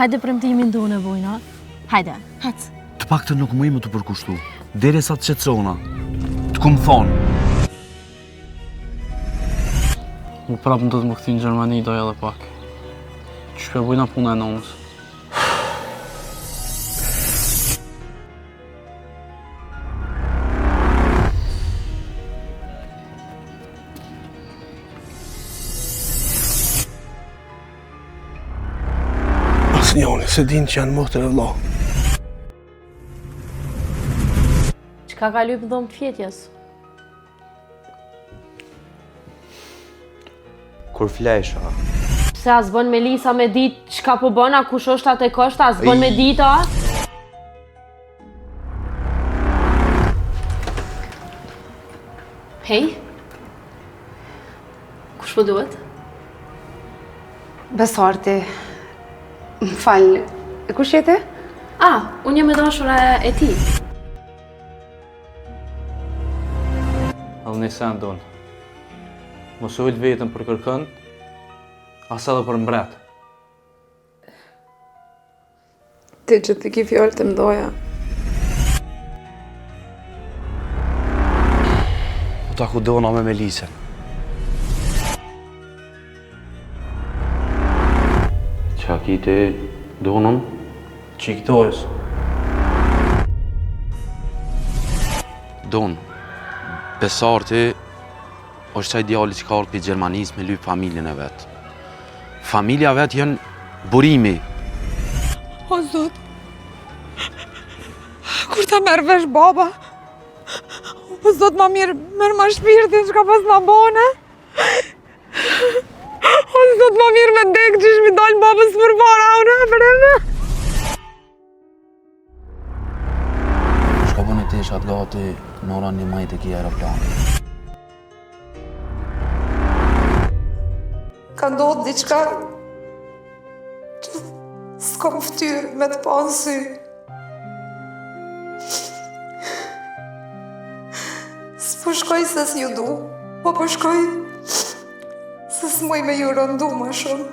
Hajde premtimin do në bojna. Hajde, hec. Të paktën nuk më të përkushtu. Derisa të qetësona. Të kum thonë. Më prapë më do të më këthi në Gjermani, doj edhe pak. Që shpe bujna puna e nonës. Asnjoni se din që janë motër e vlla. Qka ka lypë dhomë fjetjes? Kur flesha. Pse as bën Melisa me ditë çka po bën, a kush është atë koshta, as bën me ditë, a? Hej? Kush po duhet? Besarti. Më falë, e kush jete? Unë jam e dashura e ti. Edhe një sen donë. Mos ujt vetën për kërkën, as edhe për mbret. Ti që të ki fjallë të mdoja. O ta ku dona me Melisën. Qa ki ti donën? Qiktojës. Donë, Besarti është qaj djali që ka orë për Gjermanisë me lypë familjen e vetë. Familja vetë janë burimi. O Zot, kur ta merë vesh baba? O Zot, ma mirë, merë ma shpirtin që ka pas ma bone. O Zot, ma mirë me dekë që shmi dalë babës për para, unë e breme. Shka bënë të ishat gati në ora një majtë e ki aeroplanë. Ka ndodhë diqka që s'kom ftyrë me të pa në sy. S'po shkoj se s'ju du, po shkoj se s'muj me ju rëndu ma shumë.